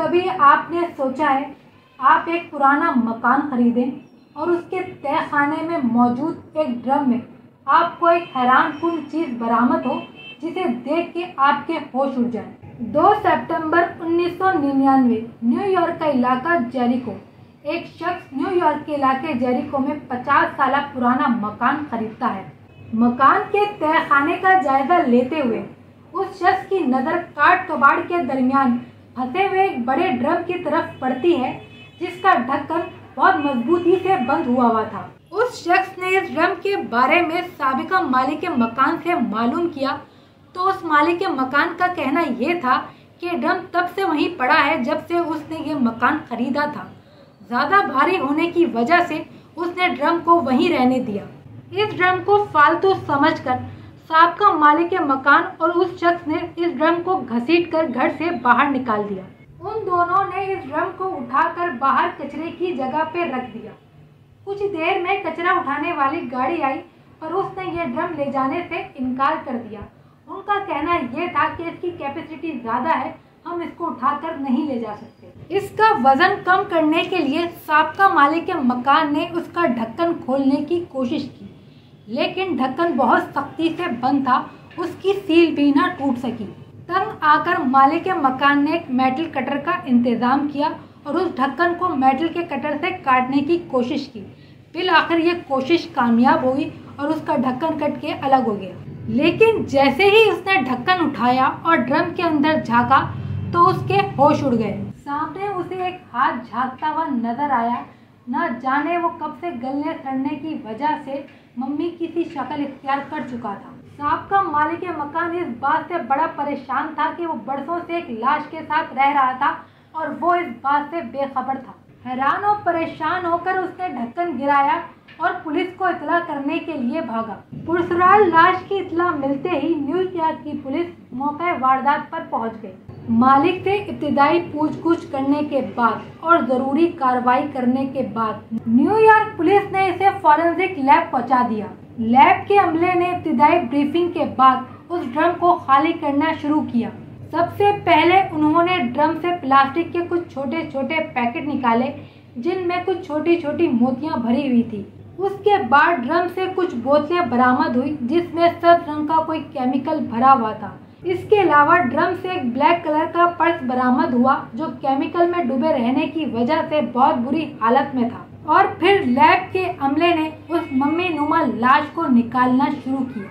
कभी आपने सोचा है आप एक पुराना मकान खरीदें और उसके तहखाने में मौजूद एक ड्रम में आपको एक हैरानकुन चीज़ बरामद हो जिसे देख के आपके होश उड़ जाए। 2 सितंबर 1999 न्यूयॉर्क का इलाका जेरिको। एक शख्स न्यूयॉर्क के इलाके जेरिको में 50 साल पुराना मकान खरीदता है। मकान के तहखाने का जायजा लेते हुए उस शख्स की नज़र काट कबाड़ के दरमियान फंसे हुए एक बड़े ड्रम की तरफ पड़ती है जिसका ढक्कन बहुत मजबूती से बंद हुआ था। उस शख्स ने इस ड्रम के बारे में साबिका मालिक के मकान से मालूम किया तो उस मालिक के मकान का कहना यह था कि ड्रम तब से वहीं पड़ा है जब से उसने ये मकान खरीदा था। ज़्यादा भारी होने की वजह से उसने ड्रम को वहीं रहने दिया। इस ड्रम को फालतू समझकर साबिका मालिक के मकान और उस शख्स ने इस ड्रम को घसीटकर घर से बाहर निकाल दिया। उन दोनों ने इस ड्रम को उठाकर बाहर कचरे की जगह पे रख दिया। कुछ देर में कचरा उठाने वाली गाड़ी आई पर उसने ये ड्रम ले जाने से इनकार कर दिया। उनका कहना यह था कि इसकी कैपेसिटी ज़्यादा है, हम इसको उठाकर नहीं ले जा सकते। इसका वजन कम करने के लिए साबिका मालिक के मकान ने उसका ढक्कन खोलने की कोशिश की, लेकिन ढक्कन बहुत सख्ती से बंद था, उसकी सील भी ना टूट सकी। तंग आकर मालिक के मकान ने एक मेटल कटर का इंतज़ाम किया और उस ढक्कन को मेटल के कटर से काटने की कोशिश की। फिर आखिर ये कोशिश कामयाब हुई और उसका ढक्कन कट के अलग हो गया। लेकिन जैसे ही उसने ढक्कन उठाया और ड्रम के अंदर झांका तो उसके होश उड़ गए। सामने उसे एक हाथ झांकता हुआ नजर आया। न जाने वो कब से गलने सड़ने की वजह से मम्मी की सी शक्ल इख्तियार कर चुका था। साबिका मालिक मकान इस बात से बड़ा परेशान था कि वो बरसों से एक लाश के साथ रह रहा था और वो इस बात से बेखबर था। हैरान और परेशान होकर उसने ढक्कन गिराया और पुलिस को इतला करने के लिए भागा। पुरसराल लाश की इतला मिलते ही न्यूयॉर्क की पुलिस मौके वारदात पर पहुंच गई। मालिक से इब्तिदाई पूछताछ करने के बाद और जरूरी कार्रवाई करने के बाद न्यूयॉर्क पुलिस ने इसे फॉरेंसिक लैब पहुंचा दिया। लैब के अमले ने इब्तिदाई ब्रीफिंग के बाद उस ड्रम को खाली करना शुरू किया। सबसे पहले उन्होंने ड्रम से प्लास्टिक के कुछ छोटे छोटे पैकेट निकाले जिनमें कुछ छोटी छोटी मोतियां भरी हुई थी। उसके बाद ड्रम से कुछ बोतलें बरामद हुई जिसमें सफेद रंग का कोई केमिकल भरा हुआ था। इसके अलावा ड्रम से एक ब्लैक कलर का पर्स बरामद हुआ जो केमिकल में डूबे रहने की वजह से बहुत बुरी हालत में था। और फिर लैब के अमले ने उस मम्मी नुमा लाश को निकालना शुरू किया।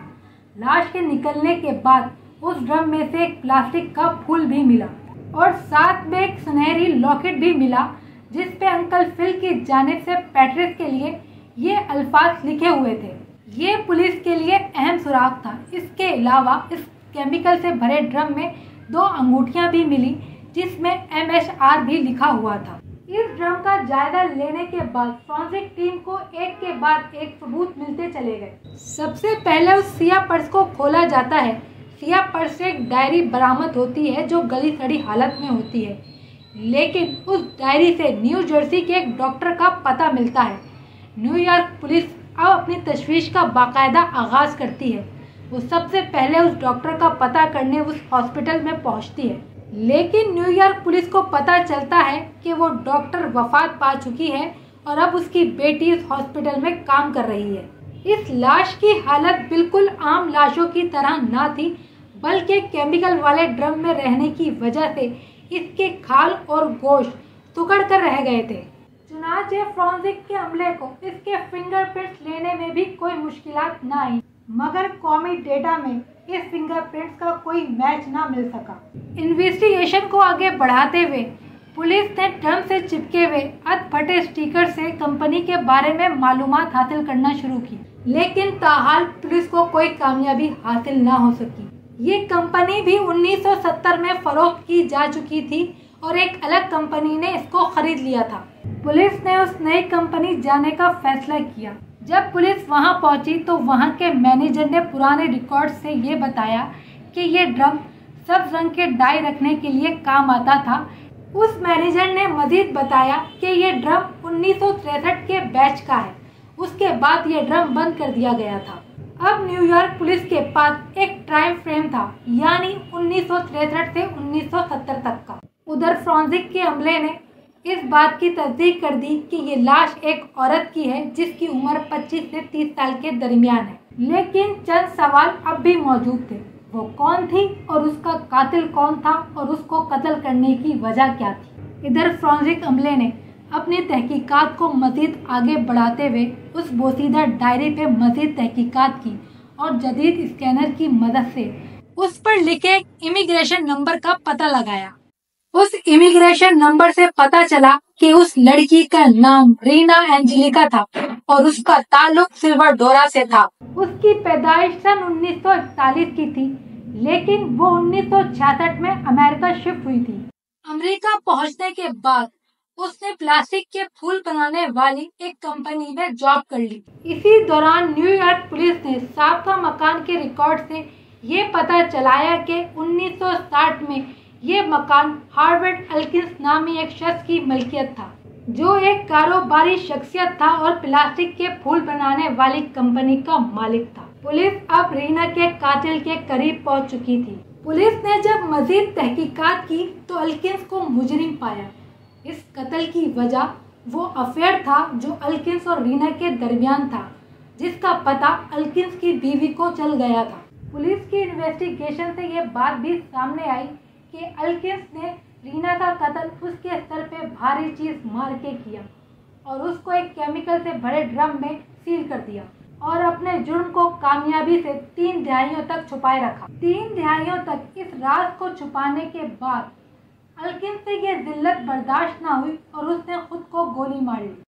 लाश के निकलने के बाद उस ड्रम में से एक प्लास्टिक का फूल भी मिला और साथ में एक सुनहरी लॉकेट भी मिला जिस पे अंकल फिल की जानिब से पैट्रिस के लिए ये अल्फाज लिखे हुए थे। ये पुलिस के लिए अहम सुराग था। इसके अलावा इस केमिकल से भरे ड्रम में 2 अंगूठियां भी मिली जिसमें MHR भी लिखा हुआ था। इस ड्रम का जायजा लेने के बाद फॉरेंसिक टीम को एक के बाद एक सबूत मिलते चले गए। सबसे पहले उस सिया पर्स को खोला जाता है। सिया पर्स से एक डायरी बरामद होती है जो गली सड़ी हालत में होती है, लेकिन उस डायरी से न्यू जर्सी के एक डॉक्टर का पता मिलता है। न्यूयॉर्क पुलिस अब अपनी तशवीश का बाकायदा आगाज करती है। वो सबसे पहले उस डॉक्टर का पता करने उस हॉस्पिटल में पहुंचती है, लेकिन न्यूयॉर्क पुलिस को पता चलता है कि वो डॉक्टर वफात पा चुकी है और अब उसकी बेटी इस हॉस्पिटल में काम कर रही है। इस लाश की हालत बिल्कुल आम लाशों की तरह ना थी, बल्कि केमिकल वाले ड्रम में रहने की वजह से इसके खाल और गोश्त सुखड़ कर रह गए थे। चुनांचे फॉरेंसिक के अमले को इसके फिंगरप्रिंट्स लेने में भी कोई मुश्किलात न आई, मगर कौमी डेटा में इस फिंगरप्रिंट्स का कोई मैच ना मिल सका। इन्वेस्टिगेशन को आगे बढ़ाते हुए पुलिस ने ड्रम से चिपके हुए अधफटे स्टिकर से कंपनी के बारे में मालूमात हासिल करना शुरू की, लेकिन ताहाल पुलिस को कोई कामयाबी हासिल ना हो सकी। ये कंपनी भी 1970 में फरोख्त की जा चुकी थी और एक अलग कंपनी ने इसको खरीद लिया था। पुलिस ने उस नई कंपनी जाने का फैसला किया। जब पुलिस वहां पहुंची तो वहां के मैनेजर ने पुराने रिकॉर्ड से ये बताया कि ये ड्रम सब्ज रंग के डाई रखने के लिए काम आता था। उस मैनेजर ने मजीद बताया कि ये ड्रम 1963 के बैच का है। उसके बाद ये ड्रम बंद कर दिया गया था। अब न्यूयॉर्क पुलिस के पास एक टाइम फ्रेम था, यानी 1963 से 1970 तक का। उधर फोरेंसिक के अमले ने इस बात की तस्दीक कर दी कि ये लाश एक औरत की है जिसकी उम्र 25 से 30 साल के दरमियान है। लेकिन चंद सवाल अब भी मौजूद थे। वो कौन थी और उसका कातिल कौन था और उसको कत्ल करने की वजह क्या थी। इधर फोरेंसिक अमले ने अपनी तहकीकात को मजीद आगे बढ़ाते हुए उस बोसीदा डायरी पे मजीद तहकीकात की और जदीद स्कैनर की मदद से उस पर लिखे इमिग्रेशन नंबर का पता लगाया। उस इमिग्रेशन नंबर से पता चला कि उस लड़की का नाम रीना एंजेलिका था और उसका ताल्लुक सिल्वाडोरा से था। उसकी पैदाइश सन 1941 की थी, लेकिन वो 1966 में अमेरिका शिफ्ट हुई थी। अमेरिका पहुंचने के बाद उसने प्लास्टिक के फूल बनाने वाली एक कंपनी में जॉब कर ली। इसी दौरान न्यूयॉर्क पुलिस ने साबका मकान के रिकॉर्ड से ये पता चलाया कि 1960 में ये मकान हार्वर्ड एल्किंस नामी एक शख्स की मलकियत था, जो एक कारोबारी शख्सियत था और प्लास्टिक के फूल बनाने वाली कंपनी का मालिक था। पुलिस अब रीना के कातिल के करीब पहुंच चुकी थी। पुलिस ने जब मजीद तहकीकात की तो एल्किंस को मुजरिम पाया। इस कत्ल की वजह वो अफेयर था जो एल्किंस और रीना के दरमियान था, जिसका पता एल्किंस की बीवी को चल गया था। पुलिस की इन्वेस्टिगेशन से ये बात भी सामने आई कि एल्किंस ने रीना का कत्ल उसके सर पे भारी चीज मार के किया और उसको एक केमिकल से भरे ड्रम में सील कर दिया और अपने जुर्म को कामयाबी से 3 दिहाइयों तक छुपाए रखा। 3 दिहाइयों तक इस राज को छुपाने के बाद एल्किंस से ये जिल्लत बर्दाश्त ना हुई और उसने खुद को गोली मार ली।